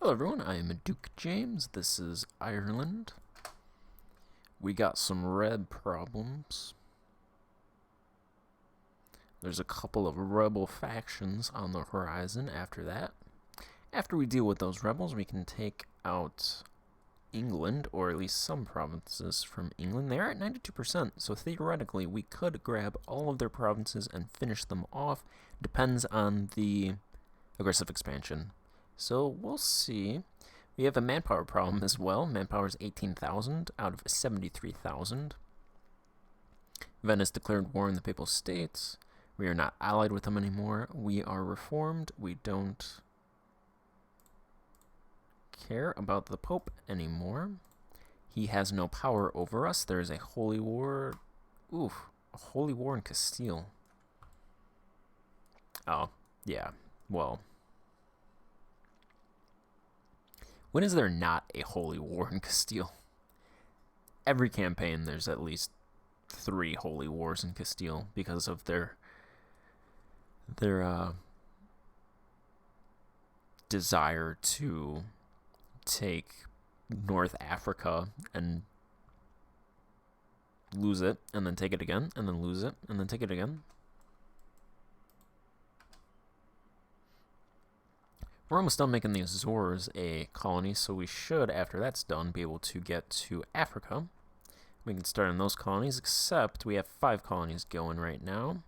Hello everyone, I am Duke James. This is Ireland. We got some red problems. There's a couple of rebel factions on the horizon after that. After we deal with those rebels, we can take out England, or at least some provinces from England. They are at 92%, so theoretically we could grab all of their provinces and finish them off. Depends on the aggressive expansion. So we'll see. We have a manpower problem as well. Manpower is 18,000 out of 73,000. Venice declared war on the Papal States. We are not allied with them anymore. We are reformed. We don't care about the Pope anymore. He has no power over us. There is a holy war. Oof, a holy war in Castile. Oh, yeah. Well, when is there not a holy war in Castile? Every campaign there's at least 3 holy wars in Castile because of their desire to take North Africa and lose it, and then take it again, and then lose it, and then take it again. We're almost done making the Azores a colony, so we should, after that's done, be able to get to Africa. We can start on those colonies, except we have 5 colonies going right now.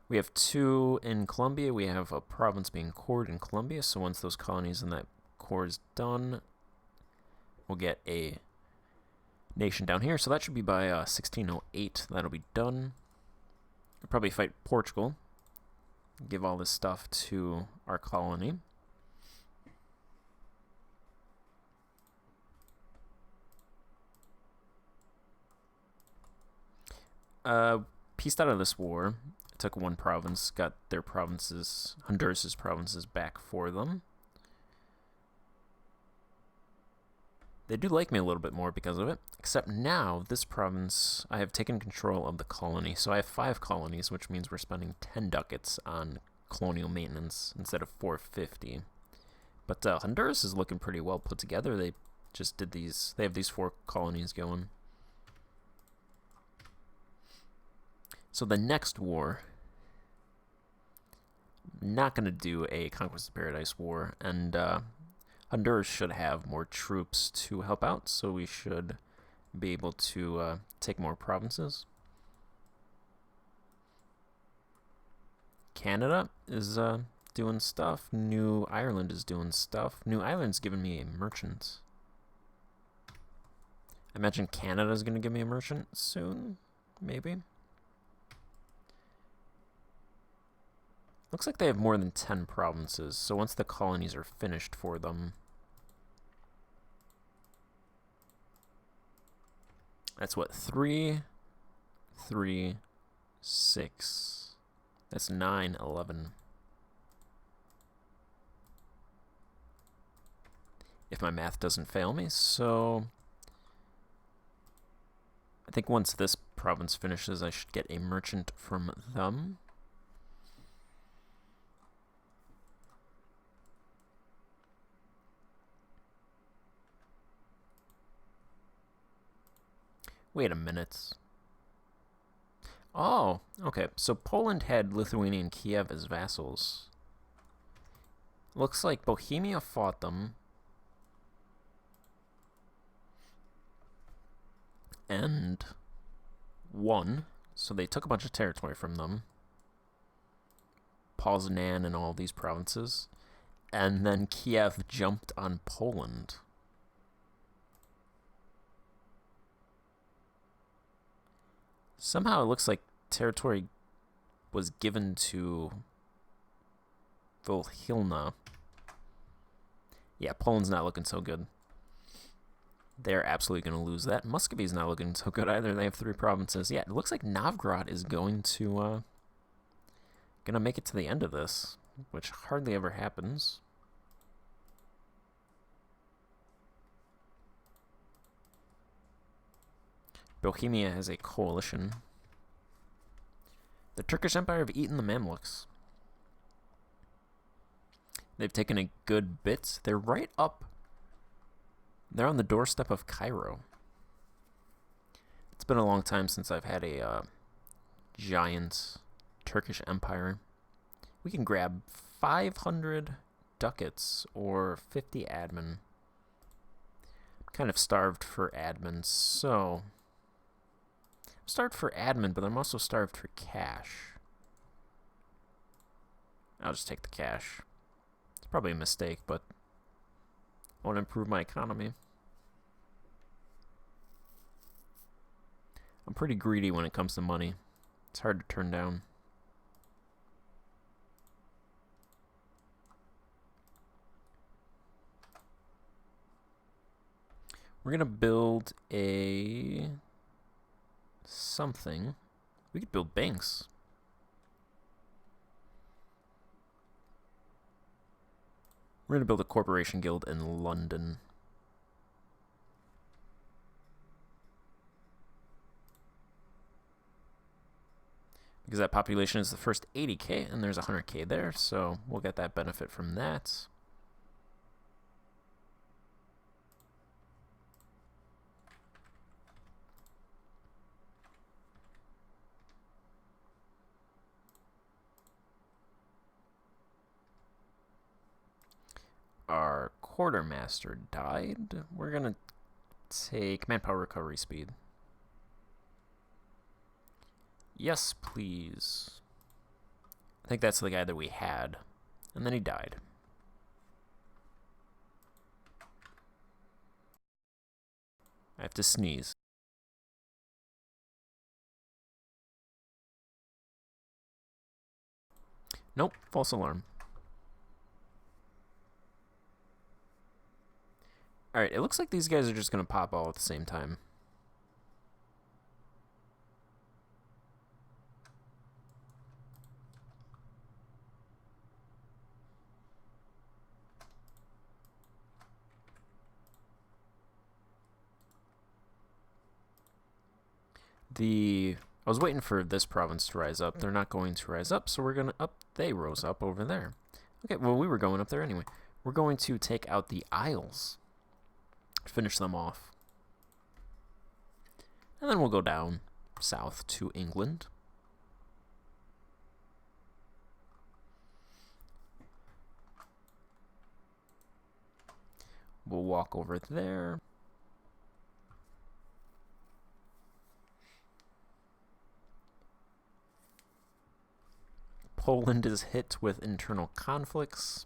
We have 2 in Colombia. We have a province being cored in Colombia, so once those colonies in that core is done, we'll get a nation down here. So that should be by 1608. That'll be done. We'll probably fight Portugal. Give all this stuff to our colony. Pieced out of this war. Took 1 province, got their provinces, Honduras' provinces back for them. They do like me a little bit more because of it, except now this province, I have taken control of the colony. So I have 5 colonies, which means we're spending 10 ducats on colonial maintenance instead of 450. But Honduras is looking pretty well put together. They just did these, they have these 4 colonies going. So the next war, not going to do a Conquest of Paradise war, and Honduras should have more troops to help out, so we should be able to take more provinces. Canada is doing stuff. New Ireland is doing stuff. New Ireland's giving me a merchant. I imagine Canada's going to give me a merchant soon, maybe. Looks like they have more than 10 provinces, so once the colonies are finished for them, that's what, 3, 3, 6, that's 9, 11. If my math doesn't fail me, so I think once this province finishes, I should get a merchant from them. Wait a minute. Oh, okay. So Poland had Lithuania and Kiev as vassals. Looks like Bohemia fought them. And won. So they took a bunch of territory from them. Poznan and all these provinces. And then Kiev jumped on Poland. Somehow it looks like territory was given to Volhilna. Yeah, Poland's not looking so good. They're absolutely going to lose that. Muscovy's not looking so good either. They have 3 provinces. Yeah, it looks like Novgorod is going to make it to the end of this, which hardly ever happens. Bohemia has a coalition. The Turkish Empire have eaten the Mamluks. They've taken a good bit. They're right up. They're on the doorstep of Cairo. It's been a long time since I've had a giant Turkish empire. We can grab 500 ducats or 50 admin. I'm kind of starved for admin, so... I'm starved for admin, but I'm also starved for cash. I'll just take the cash. It's probably a mistake, but I want to improve my economy. I'm pretty greedy when it comes to money. It's hard to turn down. We're gonna build a something. We could build banks. We're gonna build a corporation guild in London. Because that population is the first 80k, and there's 100k there, so we'll get that benefit from that. Our quartermaster died. We're gonna take manpower recovery speed. Yes, please. I think that's the guy that we had. And then he died. I have to sneeze. Nope, false alarm. Alright, it looks like these guys are just going to pop all at the same time. I was waiting for this province to rise up. They're not going to rise up, so we're going to up. They rose up over there. Okay, well, we were going up there anyway. We're going to take out the Isles. Finish them off. And then we'll go down south to England. We'll walk over there. Poland is hit with internal conflicts.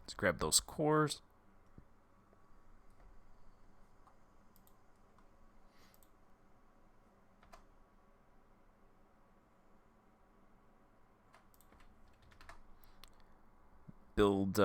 Let's grab those cores. Build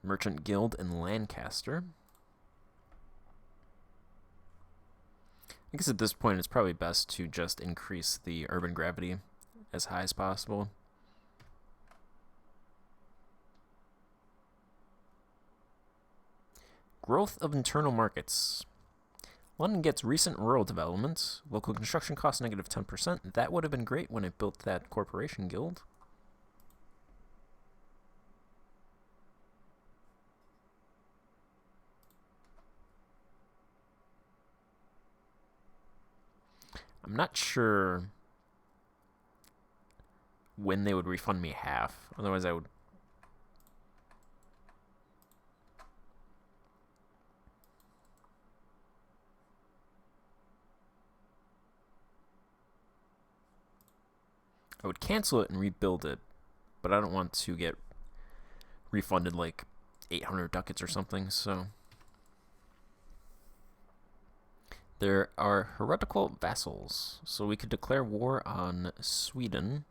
Merchant Guild in Lancaster. I guess at this point it's probably best to just increase the urban gravity as high as possible. Growth of internal markets. London gets recent rural development. Local construction costs negative 10%. That would have been great when I built that corporation guild. I'm not sure when they would refund me half. Otherwise, I would... I would cancel it and rebuild it, but I don't want to get refunded like 800 ducats or something, so... There are heretical vassals, so we could declare war on Sweden.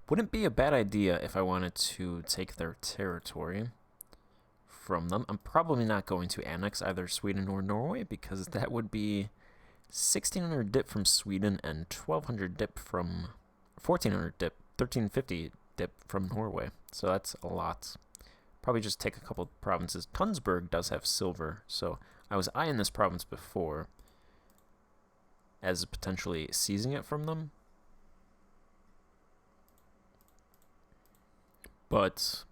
Wouldn't be a bad idea if I wanted to take their territory from them. I'm probably not going to annex either Sweden or Norway because that would be 1,600 dip from Sweden and 1,200 dip from... 1,400 dip, 1,350 dip from Norway. So that's a lot. Probably just take a couple of provinces. Tunsberg does have silver, so I was eyeing this province before. as potentially seizing it from them. But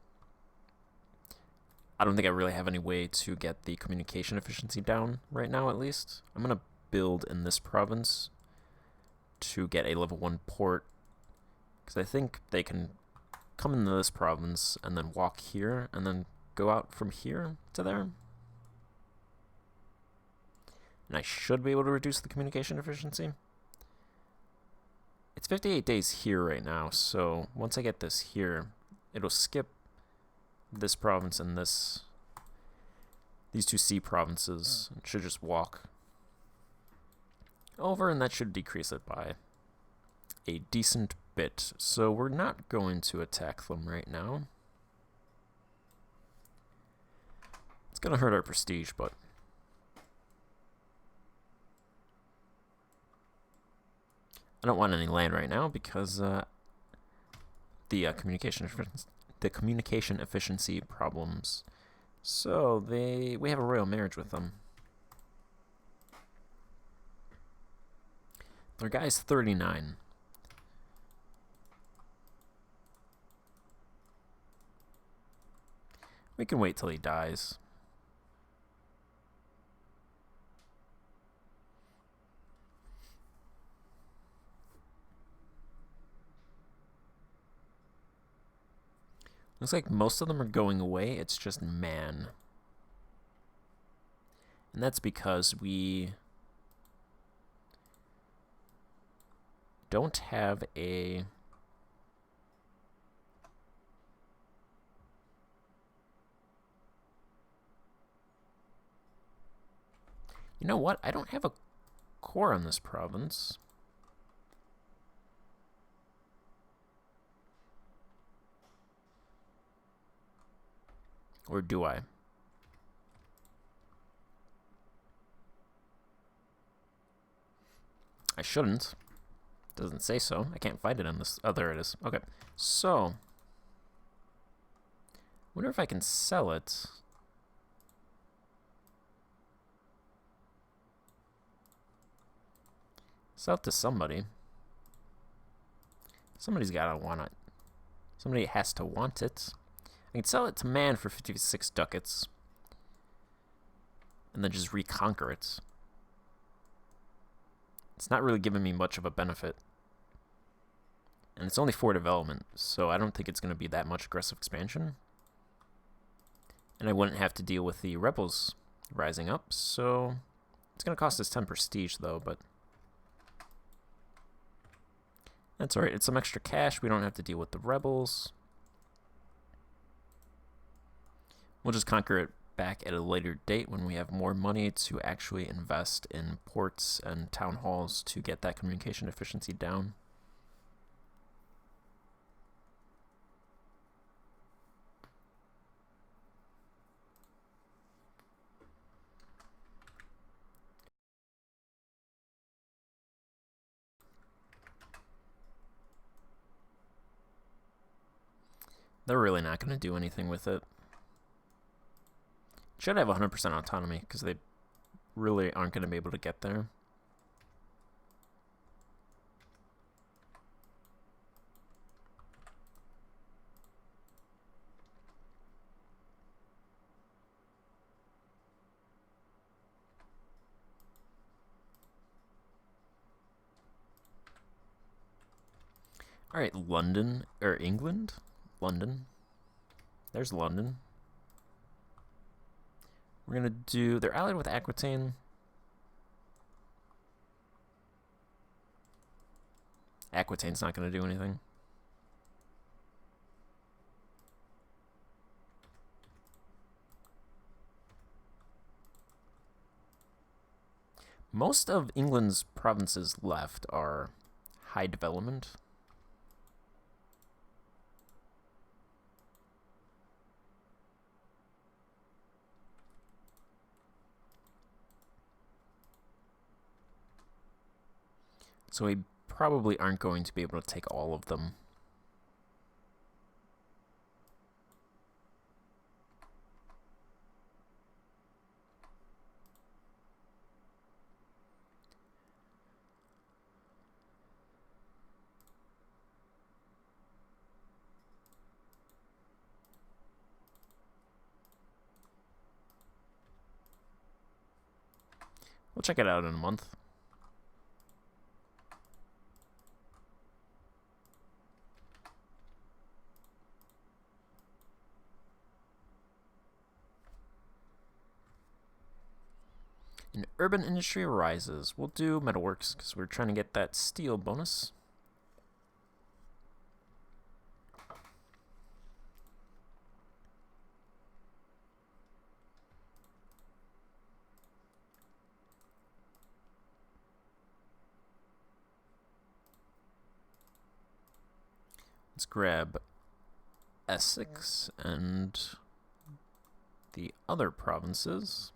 I don't think I really have any way to get the communication efficiency down right now, at least. I'm going to build in this province to get a level 1 port, because I think they can come into this province and then walk here and then go out from here to there. And I should be able to reduce the communication efficiency. It's 58 days here right now, so once I get this here, it'll skip this province and these two C provinces. It should just walk over, and that should decrease it by a decent bit. So we're not going to attack them right now. It's going to hurt our prestige, but I don't want any land right now because the communication efficiency problems. So we have a royal marriage with them. Their guy's 39. We can wait till he dies. Looks like most of them are going away. It's just man. And that's because we don't have a... You know what? I don't have a core on this province. Or do I? I shouldn't. Doesn't say so. I can't find it on this. Oh, there it is. Okay. So, wonder if I can sell it. Sell it to somebody. Somebody's gotta want it. Somebody has to want it. I can sell it to man for 56 ducats. And then just reconquer it. It's not really giving me much of a benefit. And it's only 4 development, so I don't think it's going to be that much aggressive expansion. And I wouldn't have to deal with the rebels rising up, so it's going to cost us 10 prestige, though, but that's alright. It's some extra cash. We don't have to deal with the rebels. We'll just conquer it back at a later date when we have more money to actually invest in ports and town halls to get that communication efficiency down. They're really not going to do anything with it. Should have 100% autonomy, because they really aren't going to be able to get there. Alright, London, or England? London. There's London. We're going to do... They're allied with Aquitaine. Aquitaine's not going to do anything. Most of England's provinces left are high development. So we probably aren't going to be able to take all of them. We'll check it out in a month. An urban industry rises. We'll do metalworks because we're trying to get that steel bonus. Let's grab Essex and the other provinces.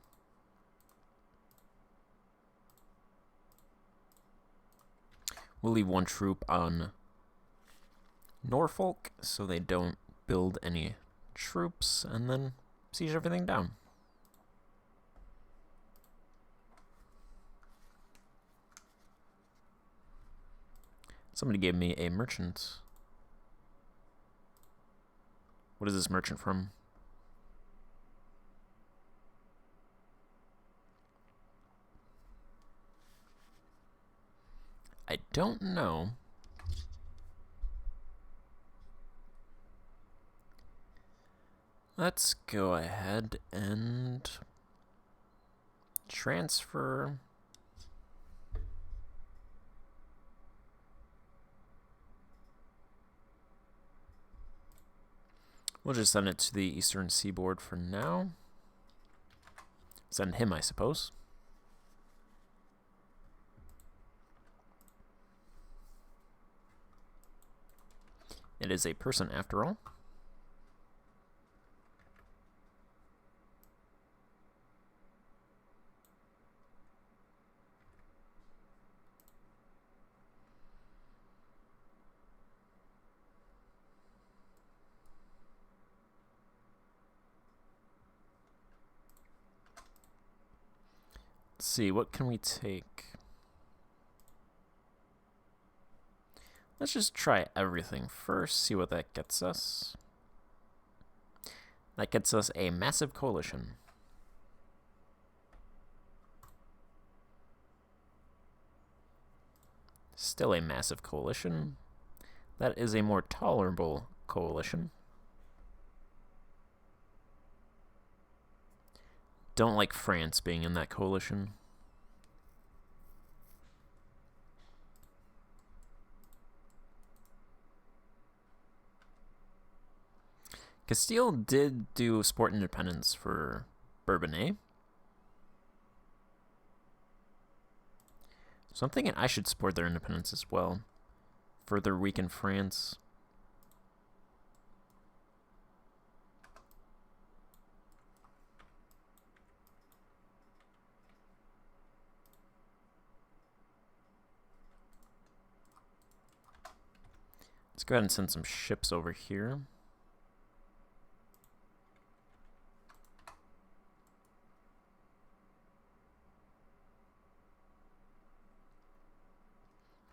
We'll leave one troop on Norfolk so they don't build any troops and then siege everything down. Somebody gave me a merchant. What is this merchant from? I don't know. Let's go ahead and transfer. We'll just send it to the eastern seaboard for now. Send him, I suppose. It is a person after all. Let's see, what can we take? Let's just try everything first, see what that gets us. That gets us a massive coalition. Still a massive coalition. That is a more tolerable coalition. Don't like France being in that coalition. Castile did do support independence for Bourbonnais. So I'm thinking I should support their independence as well. Further weaken France. Let's go ahead and send some ships over here.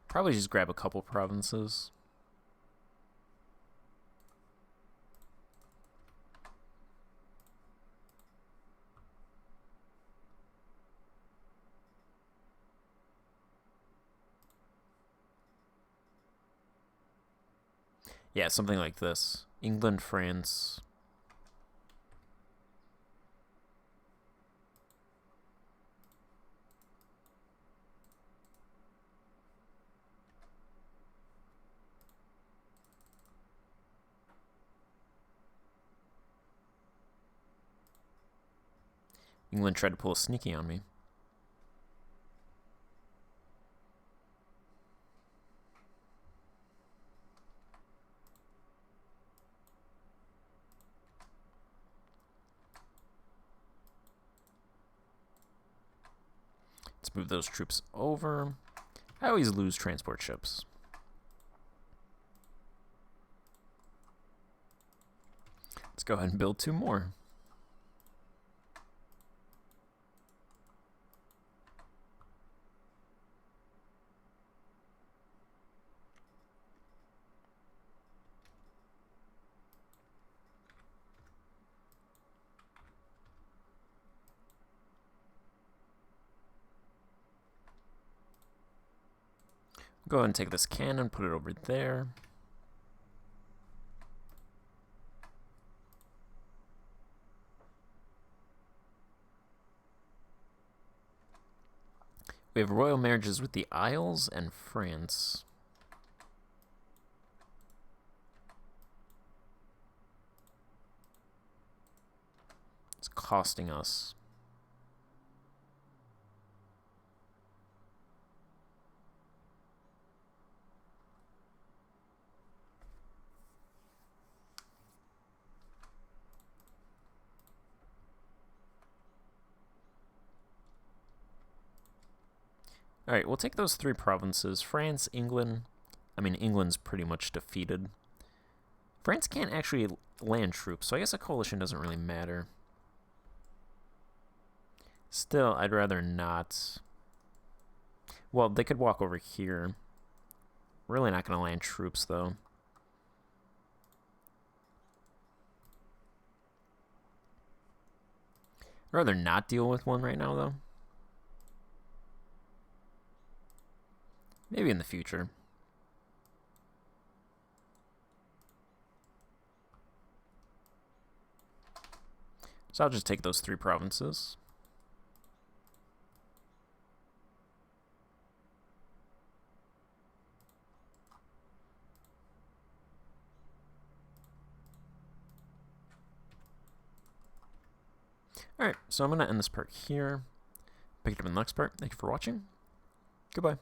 Probably just grab a couple provinces. Yeah, something like this. England, France. England tried to pull a sneaky on me. Let's move those troops over. I always lose transport ships. Let's go ahead and build 2 more. Go ahead and take this cannon, put it over there. We have royal marriages with the Isles and France. It's costing us. Alright, we'll take those 3 provinces. France, England. I mean, England's pretty much defeated. France can't actually land troops, so I guess a coalition doesn't really matter. Still, I'd rather not. Well, they could walk over here. Really not going to land troops, though. I'd rather not deal with one right now, though. Maybe in the future. So I'll just take those 3 provinces. Alright, so I'm going to end this part here. Pick it up in the next part. Thank you for watching. Goodbye.